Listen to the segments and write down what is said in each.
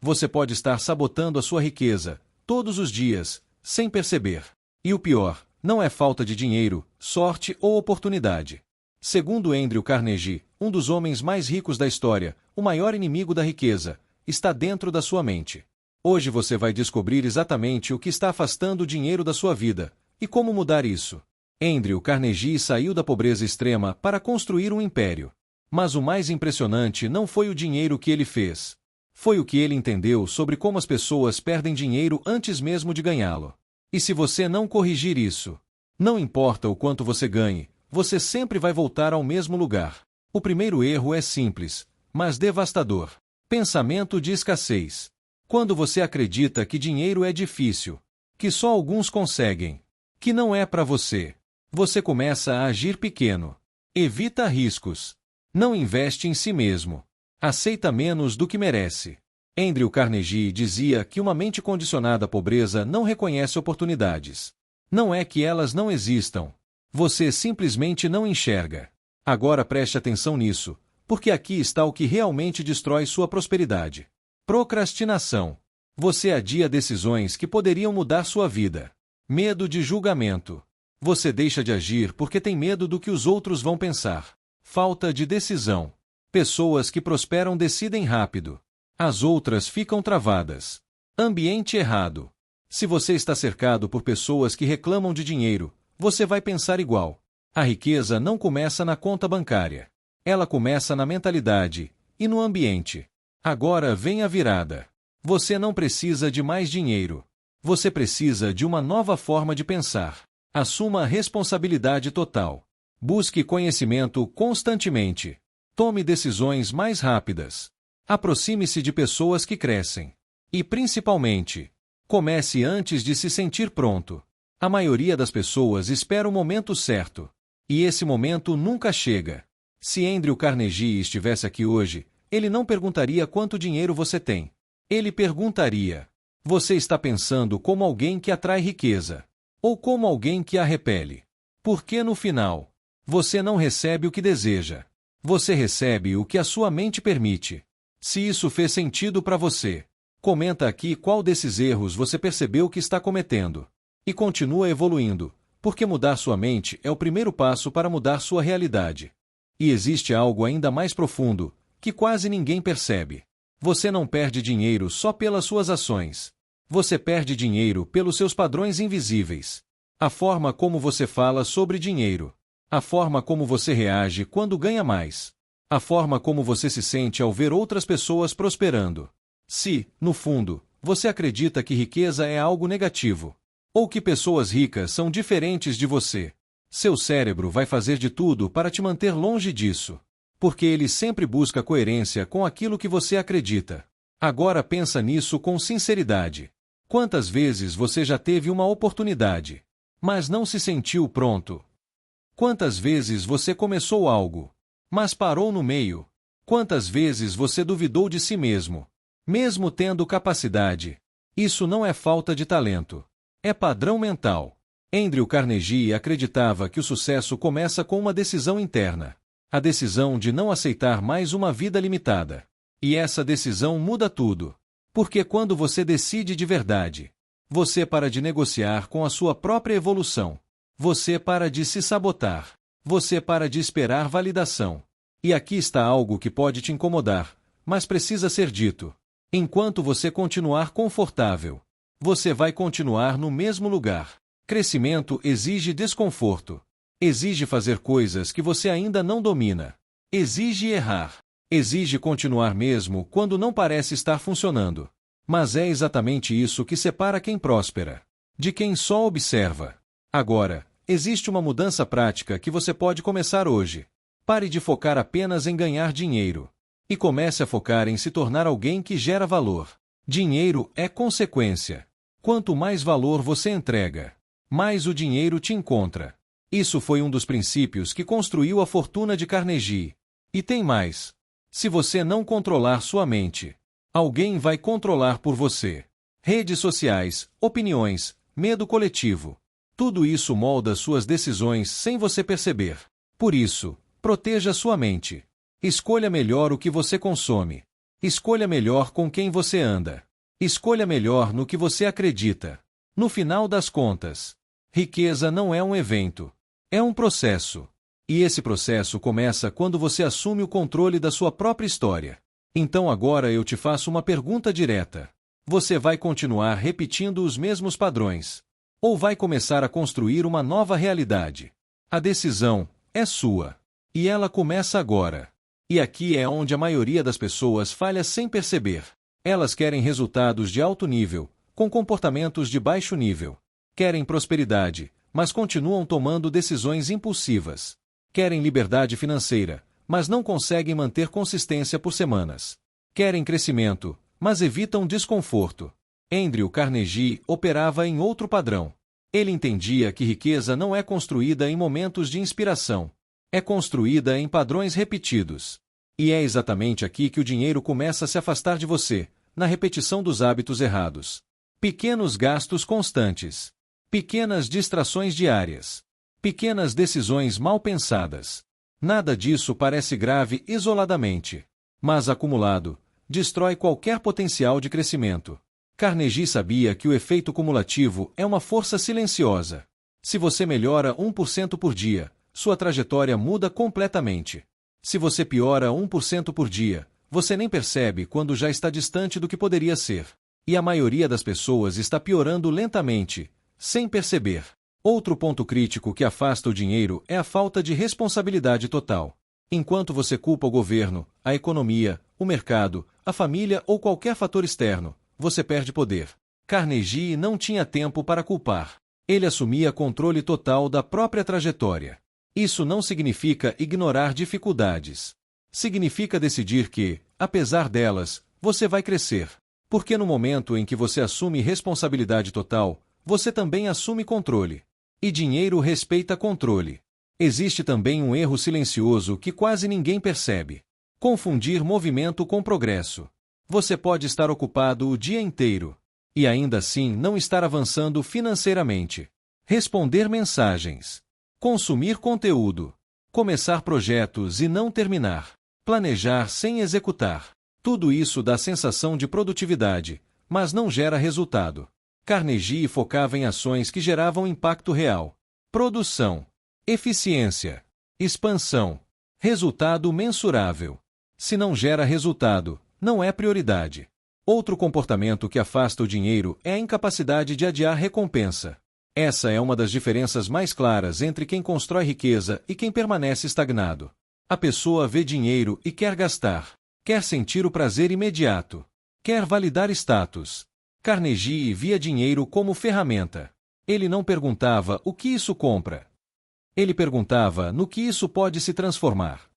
Você pode estar sabotando a sua riqueza, todos os dias, sem perceber. E o pior, não é falta de dinheiro, sorte ou oportunidade. Segundo Andrew Carnegie, um dos homens mais ricos da história, o maior inimigo da riqueza está dentro da sua mente. Hoje você vai descobrir exatamente o que está afastando o dinheiro da sua vida e como mudar isso. Andrew Carnegie saiu da pobreza extrema para construir um império. Mas o mais impressionante não foi o dinheiro que ele fez. Foi o que ele entendeu sobre como as pessoas perdem dinheiro antes mesmo de ganhá-lo. E se você não corrigir isso, não importa o quanto você ganhe, você sempre vai voltar ao mesmo lugar. O primeiro erro é simples, mas devastador. Pensamento de escassez. Quando você acredita que dinheiro é difícil, que só alguns conseguem, que não é para você, você começa a agir pequeno. Evita riscos. Não investe em si mesmo. Aceita menos do que merece. Andrew Carnegie dizia que uma mente condicionada à pobreza não reconhece oportunidades. Não é que elas não existam. Você simplesmente não enxerga. Agora preste atenção nisso, porque aqui está o que realmente destrói sua prosperidade. Procrastinação. Você adia decisões que poderiam mudar sua vida. Medo de julgamento. Você deixa de agir porque tem medo do que os outros vão pensar. Falta de decisão. Pessoas que prosperam decidem rápido. As outras ficam travadas. Ambiente errado. Se você está cercado por pessoas que reclamam de dinheiro, você vai pensar igual. A riqueza não começa na conta bancária. Ela começa na mentalidade e no ambiente. Agora vem a virada. Você não precisa de mais dinheiro. Você precisa de uma nova forma de pensar. Assuma a responsabilidade total. Busque conhecimento constantemente. Tome decisões mais rápidas. Aproxime-se de pessoas que crescem. E, principalmente, comece antes de se sentir pronto. A maioria das pessoas espera o momento certo. E esse momento nunca chega. Se Andrew Carnegie estivesse aqui hoje, ele não perguntaria quanto dinheiro você tem. Ele perguntaria: você está pensando como alguém que atrai riqueza? Ou como alguém que a repele? Porque no final, você não recebe o que deseja. Você recebe o que a sua mente permite. Se isso fez sentido para você, comenta aqui qual desses erros você percebeu que está cometendo. E continua evoluindo, porque mudar sua mente é o primeiro passo para mudar sua realidade. E existe algo ainda mais profundo, que quase ninguém percebe. Você não perde dinheiro só pelas suas ações. Você perde dinheiro pelos seus padrões invisíveis. A forma como você fala sobre dinheiro. A forma como você reage quando ganha mais. A forma como você se sente ao ver outras pessoas prosperando. Se, no fundo, você acredita que riqueza é algo negativo, ou que pessoas ricas são diferentes de você, seu cérebro vai fazer de tudo para te manter longe disso, porque ele sempre busca coerência com aquilo que você acredita. Agora pensa nisso com sinceridade. Quantas vezes você já teve uma oportunidade, mas não se sentiu pronto? Quantas vezes você começou algo, mas parou no meio? Quantas vezes você duvidou de si mesmo, mesmo tendo capacidade? Isso não é falta de talento. É padrão mental. Andrew Carnegie acreditava que o sucesso começa com uma decisão interna. A decisão de não aceitar mais uma vida limitada. E essa decisão muda tudo. Porque quando você decide de verdade, você para de negociar com a sua própria evolução. Você para de se sabotar. Você para de esperar validação. E aqui está algo que pode te incomodar, mas precisa ser dito. Enquanto você continuar confortável, você vai continuar no mesmo lugar. Crescimento exige desconforto. Exige fazer coisas que você ainda não domina. Exige errar. Exige continuar mesmo quando não parece estar funcionando. Mas é exatamente isso que separa quem próspera de quem só observa. Agora, existe uma mudança prática que você pode começar hoje. Pare de focar apenas em ganhar dinheiro. E comece a focar em se tornar alguém que gera valor. Dinheiro é consequência. Quanto mais valor você entrega, mais o dinheiro te encontra. Isso foi um dos princípios que construiu a fortuna de Carnegie. E tem mais. Se você não controlar sua mente, alguém vai controlar por você. Redes sociais, opiniões, medo coletivo. Tudo isso molda suas decisões sem você perceber. Por isso, proteja sua mente. Escolha melhor o que você consome. Escolha melhor com quem você anda. Escolha melhor no que você acredita. No final das contas, riqueza não é um evento. É um processo. E esse processo começa quando você assume o controle da sua própria história. Então agora eu te faço uma pergunta direta. Você vai continuar repetindo os mesmos padrões? Ou vai começar a construir uma nova realidade? A decisão é sua. E ela começa agora. E aqui é onde a maioria das pessoas falha sem perceber. Elas querem resultados de alto nível, com comportamentos de baixo nível. Querem prosperidade, mas continuam tomando decisões impulsivas. Querem liberdade financeira, mas não conseguem manter consistência por semanas. Querem crescimento, mas evitam desconforto. Andrew Carnegie operava em outro padrão. Ele entendia que riqueza não é construída em momentos de inspiração. É construída em padrões repetidos. E é exatamente aqui que o dinheiro começa a se afastar de você, na repetição dos hábitos errados. Pequenos gastos constantes. Pequenas distrações diárias. Pequenas decisões mal pensadas. Nada disso parece grave isoladamente. Mas acumulado, destrói qualquer potencial de crescimento. Carnegie sabia que o efeito cumulativo é uma força silenciosa. Se você melhora 1% por dia, sua trajetória muda completamente. Se você piora 1% por dia, você nem percebe quando já está distante do que poderia ser. E a maioria das pessoas está piorando lentamente, sem perceber. Outro ponto crítico que afasta o dinheiro é a falta de responsabilidade total. Enquanto você culpa o governo, a economia, o mercado, a família ou qualquer fator externo, você perde poder. Carnegie não tinha tempo para culpar. Ele assumia controle total da própria trajetória. Isso não significa ignorar dificuldades. Significa decidir que, apesar delas, você vai crescer. Porque no momento em que você assume responsabilidade total, você também assume controle. E dinheiro respeita controle. Existe também um erro silencioso que quase ninguém percebe. Confundir movimento com progresso. Você pode estar ocupado o dia inteiro e ainda assim não estar avançando financeiramente. Responder mensagens. Consumir conteúdo. Começar projetos e não terminar. Planejar sem executar. Tudo isso dá sensação de produtividade, mas não gera resultado. Carnegie focava em ações que geravam impacto real. Produção. Eficiência. Expansão. Resultado mensurável. Se não gera resultado, não é prioridade. Outro comportamento que afasta o dinheiro é a incapacidade de adiar recompensa. Essa é uma das diferenças mais claras entre quem constrói riqueza e quem permanece estagnado. A pessoa vê dinheiro e quer gastar. Quer sentir o prazer imediato. Quer validar status. Carnegie via dinheiro como ferramenta. Ele não perguntava o que isso compra. Ele perguntava no que isso pode se transformar.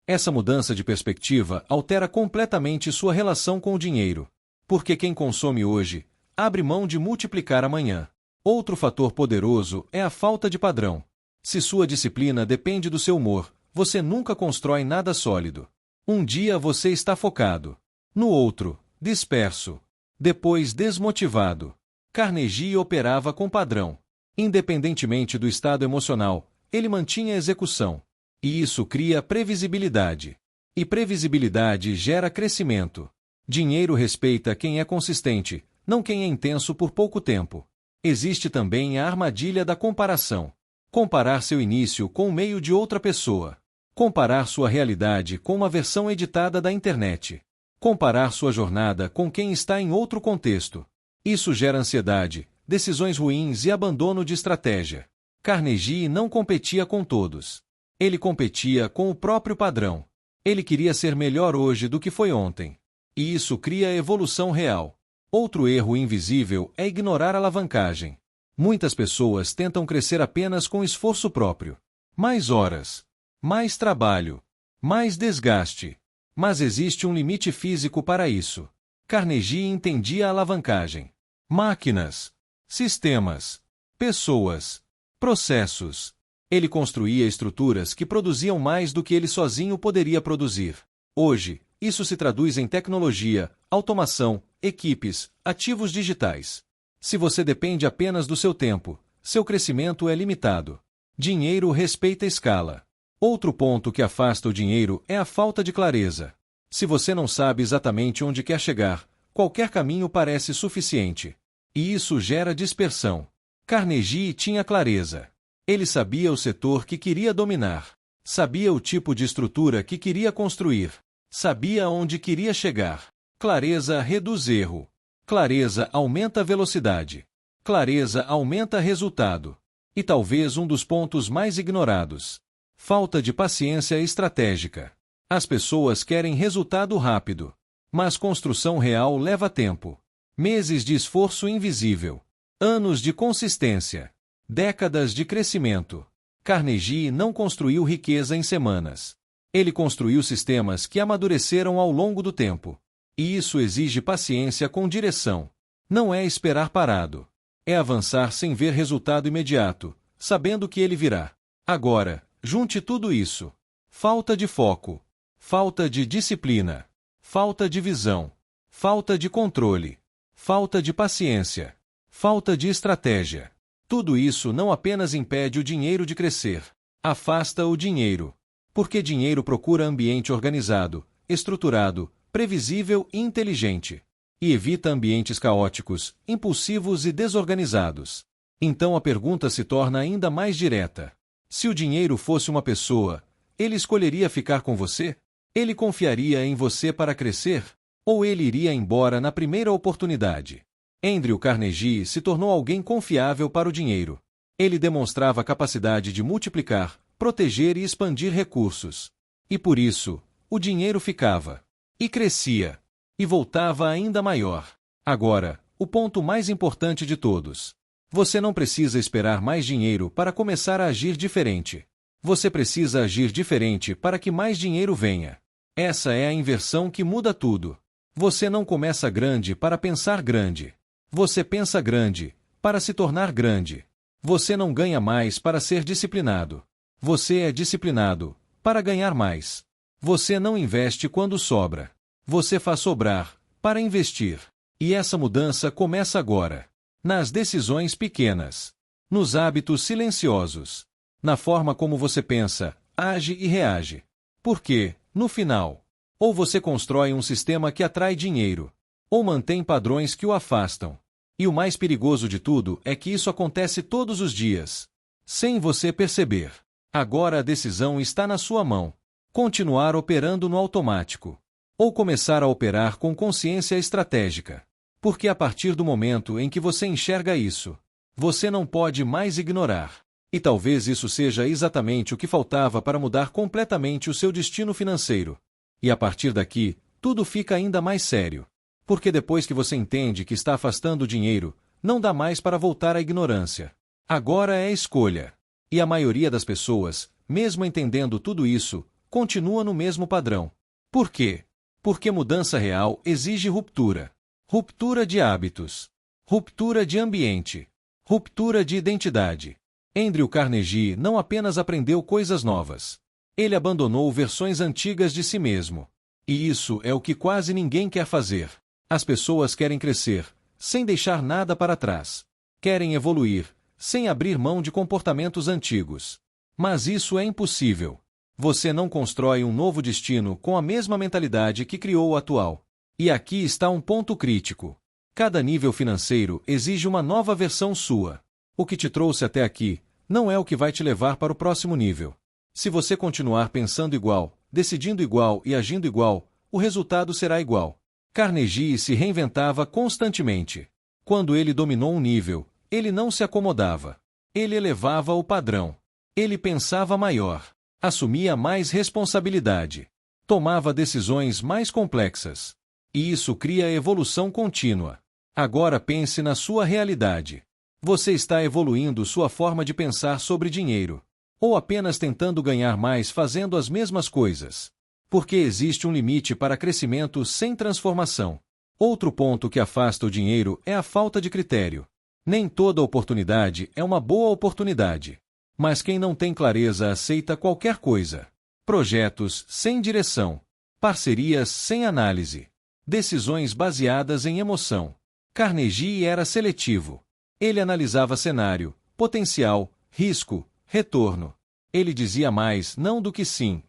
Essa mudança de perspectiva altera completamente sua relação com o dinheiro. Porque quem consome hoje, abre mão de multiplicar amanhã. Outro fator poderoso é a falta de padrão. Se sua disciplina depende do seu humor, você nunca constrói nada sólido. Um dia você está focado. No outro, disperso. Depois desmotivado. Carnegie operava com padrão. Independentemente do estado emocional, ele mantinha a execução. E isso cria previsibilidade. E previsibilidade gera crescimento. Dinheiro respeita quem é consistente, não quem é intenso por pouco tempo. Existe também a armadilha da comparação. Comparar seu início com o meio de outra pessoa. Comparar sua realidade com uma versão editada da internet. Comparar sua jornada com quem está em outro contexto. Isso gera ansiedade, decisões ruins e abandono de estratégia. Carnegie não competia com todos. Ele competia com o próprio padrão. Ele queria ser melhor hoje do que foi ontem. E isso cria evolução real. Outro erro invisível é ignorar a alavancagem. Muitas pessoas tentam crescer apenas com esforço próprio. Mais horas. Mais trabalho. Mais desgaste. Mas existe um limite físico para isso. Carnegie entendia a alavancagem. Máquinas. Sistemas. Pessoas. Processos. Ele construía estruturas que produziam mais do que ele sozinho poderia produzir. Hoje, isso se traduz em tecnologia, automação, equipes, ativos digitais. Se você depende apenas do seu tempo, seu crescimento é limitado. Dinheiro respeita escala. Outro ponto que afasta o dinheiro é a falta de clareza. Se você não sabe exatamente onde quer chegar, qualquer caminho parece suficiente. E isso gera dispersão. Carnegie tinha clareza. Ele sabia o setor que queria dominar. Sabia o tipo de estrutura que queria construir. Sabia onde queria chegar. Clareza reduz erro. Clareza aumenta velocidade. Clareza aumenta resultado. E talvez um dos pontos mais ignorados: falta de paciência estratégica. As pessoas querem resultado rápido. Mas construção real leva tempo. Meses de esforço invisível. Anos de consistência. Décadas de crescimento. Carnegie não construiu riqueza em semanas. Ele construiu sistemas que amadureceram ao longo do tempo. E isso exige paciência com direção. Não é esperar parado. É avançar sem ver resultado imediato, sabendo que ele virá. Agora, junte tudo isso. Falta de foco. Falta de disciplina. Falta de visão. Falta de controle. Falta de paciência. Falta de estratégia. Tudo isso não apenas impede o dinheiro de crescer. Afasta o dinheiro. Porque dinheiro procura ambiente organizado, estruturado, previsível e inteligente. E evita ambientes caóticos, impulsivos e desorganizados. Então a pergunta se torna ainda mais direta. Se o dinheiro fosse uma pessoa, ele escolheria ficar com você? Ele confiaria em você para crescer? Ou ele iria embora na primeira oportunidade? Andrew Carnegie se tornou alguém confiável para o dinheiro. Ele demonstrava capacidade de multiplicar, proteger e expandir recursos. E por isso, o dinheiro ficava. E crescia. E voltava ainda maior. Agora, o ponto mais importante de todos. Você não precisa esperar mais dinheiro para começar a agir diferente. Você precisa agir diferente para que mais dinheiro venha. Essa é a inversão que muda tudo. Você não começa grande para pensar grande. Você pensa grande para se tornar grande. Você não ganha mais para ser disciplinado. Você é disciplinado para ganhar mais. Você não investe quando sobra. Você faz sobrar para investir. E essa mudança começa agora. Nas decisões pequenas. Nos hábitos silenciosos. Na forma como você pensa, age e reage. Porque, no final, ou você constrói um sistema que atrai dinheiro, ou mantém padrões que o afastam. E o mais perigoso de tudo é que isso acontece todos os dias, sem você perceber. Agora a decisão está na sua mão. Continuar operando no automático. Ou começar a operar com consciência estratégica. Porque a partir do momento em que você enxerga isso, você não pode mais ignorar. E talvez isso seja exatamente o que faltava para mudar completamente o seu destino financeiro. E a partir daqui, tudo fica ainda mais sério. Porque depois que você entende que está afastando o dinheiro, não dá mais para voltar à ignorância. Agora é escolha. E a maioria das pessoas, mesmo entendendo tudo isso, continua no mesmo padrão. Por quê? Porque mudança real exige ruptura. Ruptura de hábitos. Ruptura de ambiente. Ruptura de identidade. Andrew Carnegie não apenas aprendeu coisas novas. Ele abandonou versões antigas de si mesmo. E isso é o que quase ninguém quer fazer. As pessoas querem crescer, sem deixar nada para trás. Querem evoluir, sem abrir mão de comportamentos antigos. Mas isso é impossível. Você não constrói um novo destino com a mesma mentalidade que criou o atual. E aqui está um ponto crítico. Cada nível financeiro exige uma nova versão sua. O que te trouxe até aqui não é o que vai te levar para o próximo nível. Se você continuar pensando igual, decidindo igual e agindo igual, o resultado será igual. Carnegie se reinventava constantemente. Quando ele dominou um nível, ele não se acomodava. Ele elevava o padrão. Ele pensava maior. Assumia mais responsabilidade. Tomava decisões mais complexas. E isso cria evolução contínua. Agora pense na sua realidade. Você está evoluindo sua forma de pensar sobre dinheiro. Ou apenas tentando ganhar mais fazendo as mesmas coisas. Porque existe um limite para crescimento sem transformação. Outro ponto que afasta o dinheiro é a falta de critério. Nem toda oportunidade é uma boa oportunidade. Mas quem não tem clareza aceita qualquer coisa. Projetos sem direção. Parcerias sem análise. Decisões baseadas em emoção. Carnegie era seletivo. Ele analisava cenário, potencial, risco, retorno. Ele dizia mais não do que sim.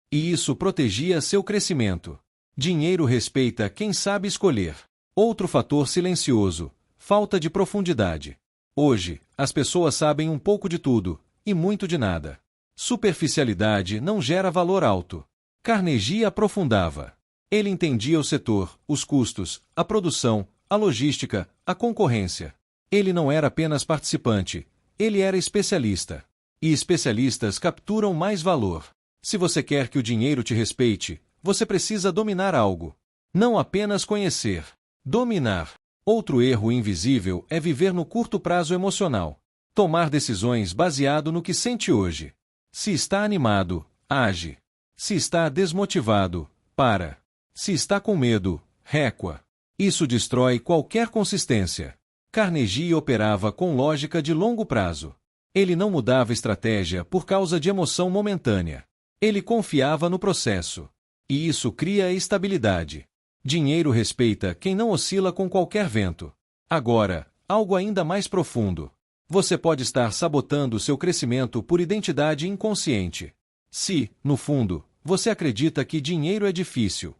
E isso protegia seu crescimento. Dinheiro respeita quem sabe escolher. Outro fator silencioso: falta de profundidade. Hoje, as pessoas sabem um pouco de tudo, e muito de nada. Superficialidade não gera valor alto. Carnegie aprofundava. Ele entendia o setor, os custos, a produção, a logística, a concorrência. Ele não era apenas participante, ele era especialista. E especialistas capturam mais valor. Se você quer que o dinheiro te respeite, você precisa dominar algo. Não apenas conhecer. Dominar. Outro erro invisível é viver no curto prazo emocional. Tomar decisões baseado no que sente hoje. Se está animado, age. Se está desmotivado, para. Se está com medo, recua. Isso destrói qualquer consistência. Carnegie operava com lógica de longo prazo. Ele não mudava estratégia por causa de emoção momentânea. Ele confiava no processo. E isso cria estabilidade. Dinheiro respeita quem não oscila com qualquer vento. Agora, algo ainda mais profundo. Você pode estar sabotando seu crescimento por identidade inconsciente. Se, no fundo, você acredita que dinheiro é difícil,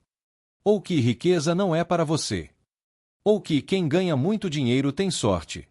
ou que riqueza não é para você, ou que quem ganha muito dinheiro tem sorte,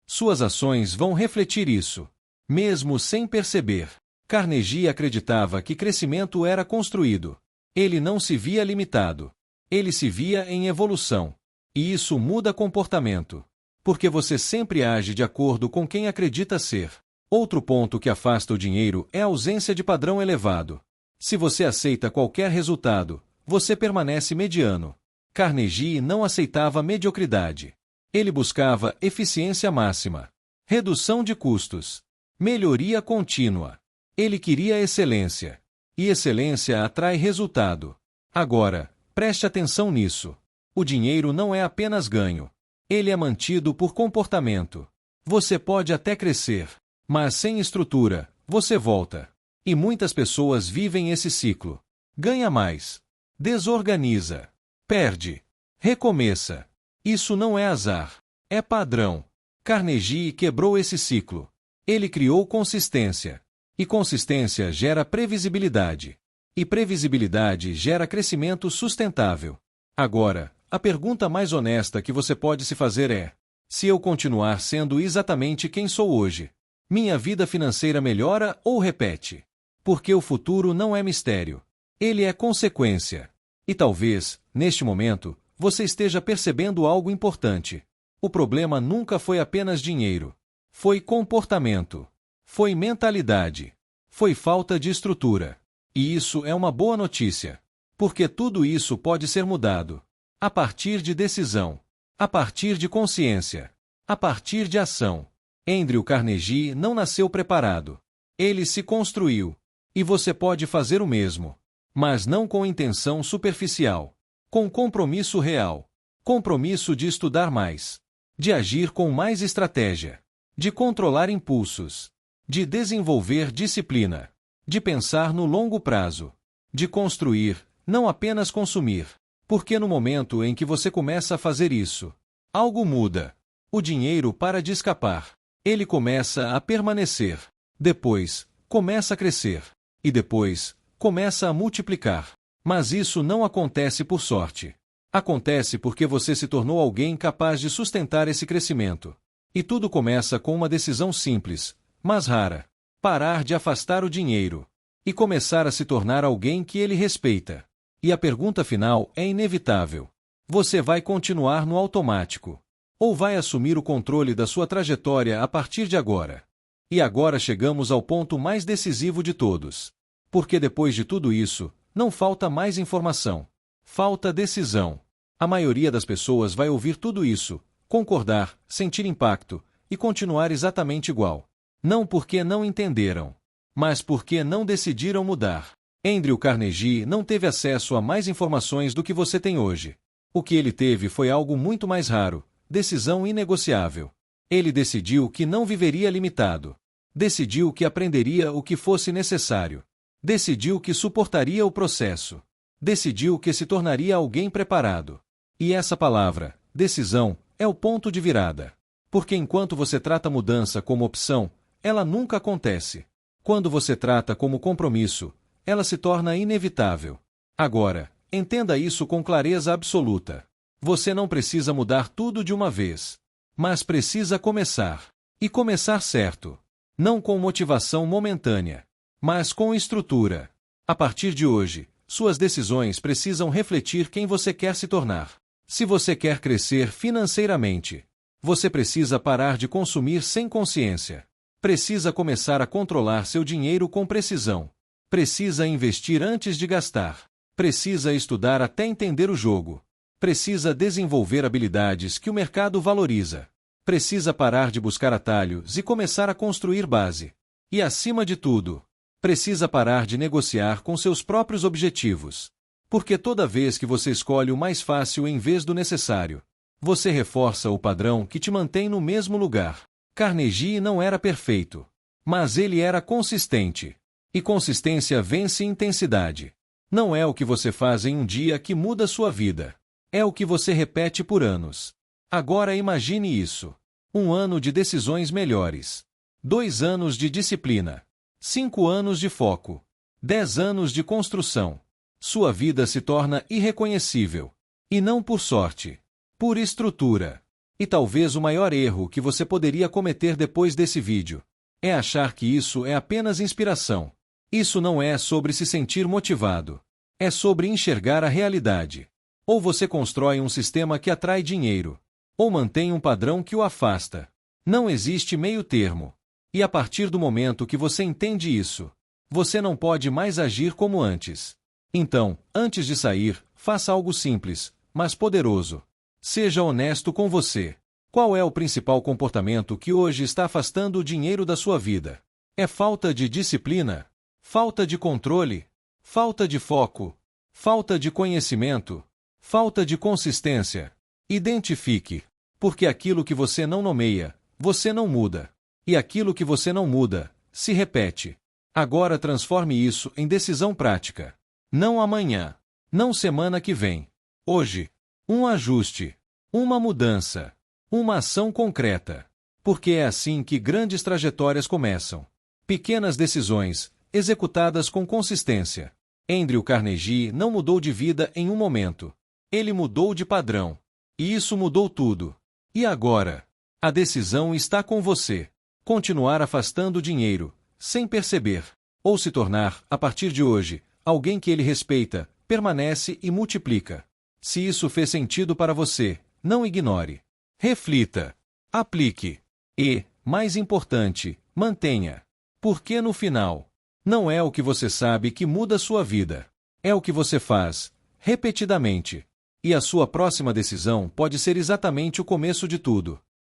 suas ações vão refletir isso, mesmo sem perceber. Carnegie acreditava que crescimento era construído. Ele não se via limitado. Ele se via em evolução. E isso muda comportamento. Porque você sempre age de acordo com quem acredita ser. Outro ponto que afasta o dinheiro é a ausência de padrão elevado. Se você aceita qualquer resultado, você permanece mediano. Carnegie não aceitava mediocridade. Ele buscava eficiência máxima, redução de custos, melhoria contínua. Ele queria excelência. E excelência atrai resultado. Agora, preste atenção nisso. O dinheiro não é apenas ganho. Ele é mantido por comportamento. Você pode até crescer, mas sem estrutura, você volta. E muitas pessoas vivem esse ciclo. Ganha mais, desorganiza, perde, recomeça. Isso não é azar, é padrão. Carnegie quebrou esse ciclo. Ele criou consistência. E consistência gera previsibilidade. E previsibilidade gera crescimento sustentável. Agora, a pergunta mais honesta que você pode se fazer é: se eu continuar sendo exatamente quem sou hoje, minha vida financeira melhora ou repete? Porque o futuro não é mistério. Ele é consequência. E talvez, neste momento, você esteja percebendo algo importante. O problema nunca foi apenas dinheiro. Foi comportamento. Foi mentalidade. Foi falta de estrutura. E isso é uma boa notícia. Porque tudo isso pode ser mudado. A partir de decisão. A partir de consciência. A partir de ação. Andrew Carnegie não nasceu preparado. Ele se construiu. E você pode fazer o mesmo. Mas não com intenção superficial. Com compromisso real. Compromisso de estudar mais. De agir com mais estratégia. De controlar impulsos. De desenvolver disciplina. De pensar no longo prazo. De construir, não apenas consumir. Porque no momento em que você começa a fazer isso, algo muda. O dinheiro para de escapar. Ele começa a permanecer. Depois, começa a crescer. E depois, começa a multiplicar. Mas isso não acontece por sorte. Acontece porque você se tornou alguém capaz de sustentar esse crescimento. E tudo começa com uma decisão simples, mas rara. Parar de afastar o dinheiro. E começar a se tornar alguém que ele respeita. E a pergunta final é inevitável. Você vai continuar no automático? Ou vai assumir o controle da sua trajetória a partir de agora? E agora chegamos ao ponto mais decisivo de todos. Porque depois de tudo isso, não falta mais informação. Falta decisão. A maioria das pessoas vai ouvir tudo isso, concordar, sentir impacto, e continuar exatamente igual. Não porque não entenderam, mas porque não decidiram mudar. Andrew Carnegie não teve acesso a mais informações do que você tem hoje. O que ele teve foi algo muito mais raro, decisão inegociável. Ele decidiu que não viveria limitado. Decidiu que aprenderia o que fosse necessário. Decidiu que suportaria o processo. Decidiu que se tornaria alguém preparado. E essa palavra, decisão, é o ponto de virada. Porque enquanto você trata mudança como opção, ela nunca acontece. Quando você trata como compromisso, ela se torna inevitável. Agora, Entenda isso com clareza absoluta. Você não precisa mudar tudo de uma vez. Mas precisa começar. E começar certo. Não com motivação momentânea, mas com estrutura. A partir de hoje, suas decisões precisam refletir quem você quer se tornar. Se você quer crescer financeiramente, você precisa parar de consumir sem consciência. Precisa começar a controlar seu dinheiro com precisão. Precisa investir antes de gastar. Precisa estudar até entender o jogo. Precisa desenvolver habilidades que o mercado valoriza. Precisa parar de buscar atalhos e começar a construir base. E, acima de tudo, precisa parar de negociar com seus próprios objetivos. Porque toda vez que você escolhe o mais fácil em vez do necessário, você reforça o padrão que te mantém no mesmo lugar. Carnegie não era perfeito, mas ele era consistente. E consistência vence intensidade. Não é o que você faz em um dia que muda sua vida. É o que você repete por anos. Agora imagine isso. 1 ano de decisões melhores. 2 anos de disciplina. 5 anos de foco. 10 anos de construção. Sua vida se torna irreconhecível. E não por sorte. Por estrutura. E talvez o maior erro que você poderia cometer depois desse vídeo é achar que isso é apenas inspiração. Isso não é sobre se sentir motivado. É sobre enxergar a realidade. Ou você constrói um sistema que atrai dinheiro, ou mantém um padrão que o afasta. Não existe meio termo. E a partir do momento que você entende isso, você não pode mais agir como antes. Então, antes de sair, faça algo simples, mas poderoso. Seja honesto com você. Qual é o principal comportamento que hoje está afastando o dinheiro da sua vida? É falta de disciplina? Falta de controle? Falta de foco? Falta de conhecimento? Falta de consistência? Identifique. Porque aquilo que você não nomeia, você não muda. E aquilo que você não muda, se repete. Agora transforme isso em decisão prática. Não amanhã. Não semana que vem. Hoje. Um ajuste. Uma mudança. Uma ação concreta. Porque é assim que grandes trajetórias começam. Pequenas decisões, executadas com consistência. Andrew Carnegie não mudou de vida em um momento. Ele mudou de padrão. E isso mudou tudo. E agora? A decisão está com você. Continuar afastando dinheiro, sem perceber. Ou se tornar, a partir de hoje, alguém que ele respeita, permanece e multiplica. Se isso fez sentido para você, não ignore. Reflita. Aplique. E, mais importante, mantenha. Porque no final, não é o que você sabe que muda sua vida. É o que você faz, repetidamente. E a sua próxima decisão pode ser exatamente o começo de tudo.